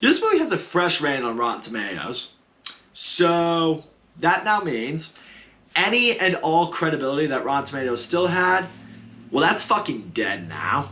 This movie has a fresh rating on Rotten Tomatoes. So that now means any and all credibility that Rotten Tomatoes still had, well, that's fucking dead now.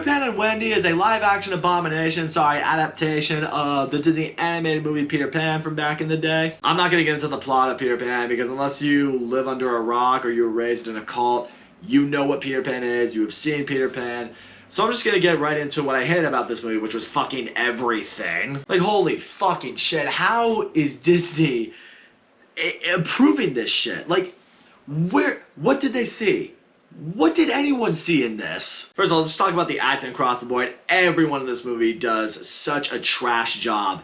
Pan Wendy is a live-action adaptation of the Disney animated movie Peter Pan from back in the day. I'm not going to get into the plot of Peter Pan because unless you live under a rock or you were raised in a cult, you know what Peter Pan is, you have seen Peter Pan. So I'm just going to get right into what I hated about this movie, which was fucking everything. Like, holy fucking shit, how is Disney approving this shit? Like, what did they see? What did anyone see in this? First of all, let's talk about the acting across the board. Everyone in this movie does such a trash job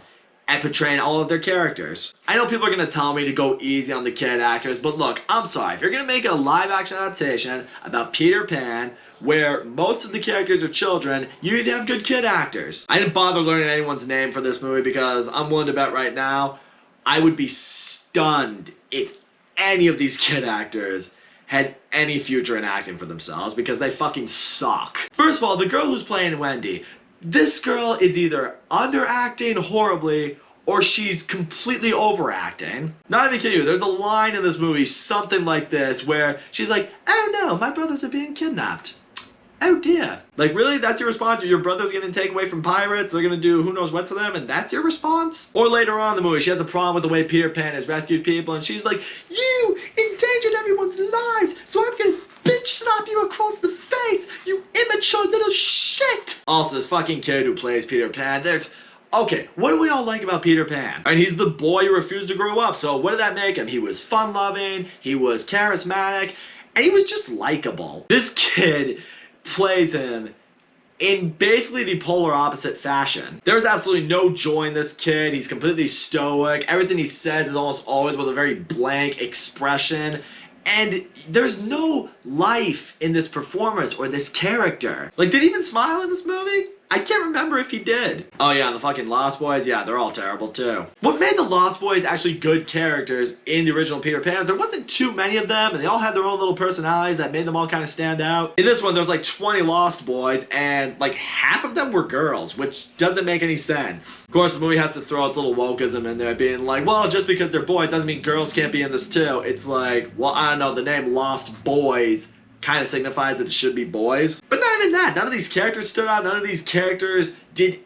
at portraying all of their characters. I know people are going to tell me to go easy on the kid actors, but look, I'm sorry. If you're going to make a live-action adaptation about Peter Pan, where most of the characters are children, you need to have good kid actors. I didn't bother learning anyone's name for this movie because I'm willing to bet right now I would be stunned if any of these kid actors had any future in acting for themselves because they fucking suck. First of all, the girl who's playing Wendy, this girl is either underacting horribly or she's completely overacting. Not even kidding you, there's a line in this movie, something like this, where she's like, "Oh no, my brothers are being kidnapped. Oh dear." Like, really? That's your response? Your brother's getting taken away from pirates? They're gonna do who knows what to them, and that's your response? Or later on in the movie, she has a problem with the way Peter Pan has rescued people, and she's like, "You endangered everyone's lives, so I'm gonna bitch slap you across the face, you immature little shit!" Also, this fucking kid who plays Peter Pan, okay, what do we all like about Peter Pan? I mean, he's the boy who refused to grow up, so what did that make him? He was fun-loving, he was charismatic, and he was just likable. This kid plays him in basically the polar opposite fashion. There's absolutely no joy in this kid. He's completely stoic. Everything he says is almost always with a very blank expression. And there's no life in this performance or this character. Like, did he even smile in this movie? I can't remember if he did. Oh yeah, and the fucking Lost Boys, yeah, they're all terrible too. What made the Lost Boys actually good characters in the original Peter Pan, there wasn't too many of them, and they all had their own little personalities that made them all kind of stand out. In this one, there's like 20 Lost Boys, and like half of them were girls, which doesn't make any sense. Of course, the movie has to throw its little wokeism in there, being like, well, just because they're boys doesn't mean girls can't be in this too. It's like, well, I don't know, the name Lost Boys kind of signifies that it should be boys. But not even that. None of these characters stood out. None of these characters did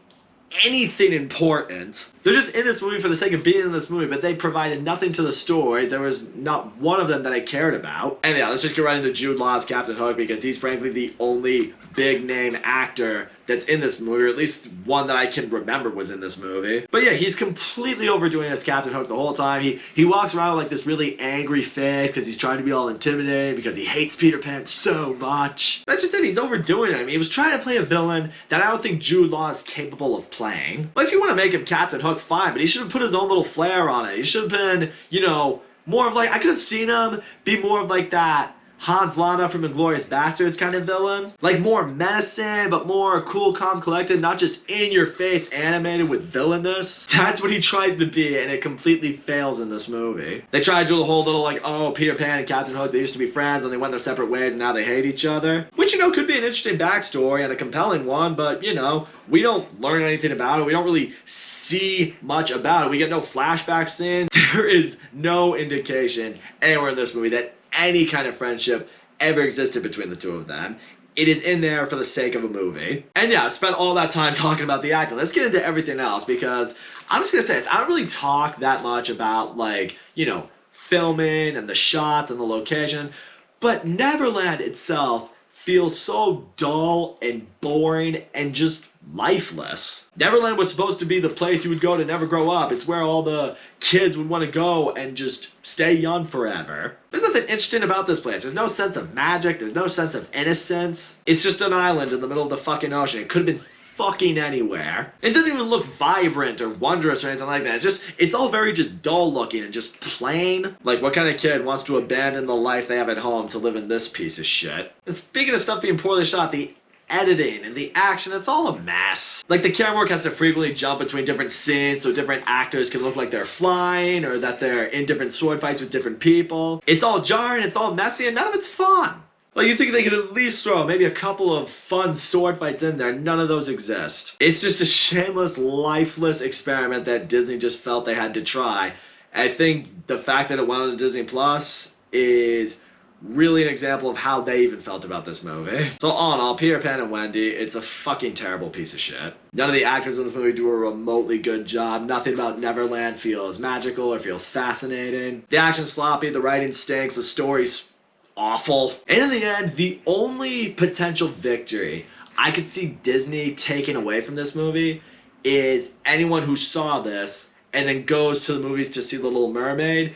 anything important. They're just in this movie for the sake of being in this movie, but they provided nothing to the story. There was not one of them that I cared about. And yeah, let's just get right into Jude Law's Captain Hook because he's frankly the only big name actor that's in this movie, or at least one that I can remember was in this movie. But yeah, he's completely overdoing as Captain Hook the whole time. He walks around with like this really angry face because he's trying to be all intimidating because he hates Peter Pan so much. That's just it, he's overdoing it. I mean, he was trying to play a villain that I don't think Jude Law is capable of playing. Like, if you want to make him Captain Hook, fine, but he should have put his own little flair on it. He should have been, you know, more of like, I could have seen him be more of like that Hans Lana from Inglourious Bastards kind of villain. Like, more menacing, but more cool, calm, collected, not just in your face animated with villainous. That's what he tries to be, and it completely fails in this movie. They try to do the whole little like, oh, Peter Pan and Captain Hook, they used to be friends and they went their separate ways and now they hate each other. Which, you know, could be an interesting backstory and a compelling one, but, you know, we don't learn anything about it. We don't really see much about it. We get no flashback scenes. There is no indication anywhere in this movie that any kind of friendship ever existed between the two of them. It is in there for the sake of a movie. And yeah, I spent all that time talking about the acting. Let's get into everything else because I'm just gonna say this. I don't really talk that much about, like, you know, filming and the shots and the location, but Neverland itself feels so dull and boring and just lifeless. Neverland was supposed to be the place you would go to never grow up. It's where all the kids would want to go and just stay young forever. There's nothing interesting about this place. There's no sense of magic. There's no sense of innocence. It's just an island in the middle of the fucking ocean. It could have been fucking anywhere. It doesn't even look vibrant or wondrous or anything like that. It's all very just dull looking and just plain. Like, what kind of kid wants to abandon the life they have at home to live in this piece of shit? And speaking of stuff being poorly shot, the editing and the action, it's all a mess. Like, the camera work has to frequently jump between different scenes so different actors can look like they're flying or that they're in different sword fights with different people. It's all jarring, it's all messy, and none of it's fun. Like, you think they could at least throw maybe a couple of fun sword fights in there. None of those exist. It's just a shameless, lifeless experiment that Disney just felt they had to try. And I think the fact that it went on to Disney Plus is really an example of how they even felt about this movie. So all in all, Peter Pan and Wendy, it's a fucking terrible piece of shit. None of the actors in this movie do a remotely good job. Nothing about Neverland feels magical or feels fascinating. The action's sloppy, the writing stinks, the story's awful. And in the end, the only potential victory I could see Disney taking away from this movie is anyone who saw this and then goes to the movies to see The Little Mermaid.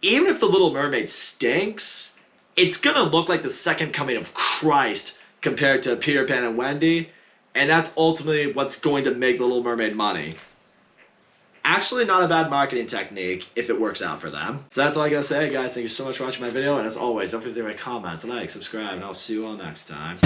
Even if The Little Mermaid stinks, it's gonna look like the second coming of Christ compared to Peter Pan and Wendy, and that's ultimately what's going to make The Little Mermaid money. Actually, not a bad marketing technique if it works out for them. So that's all I gotta say, guys. Thank you so much for watching my video, and as always, don't forget to leave a comment, like, subscribe, and I'll see you all next time.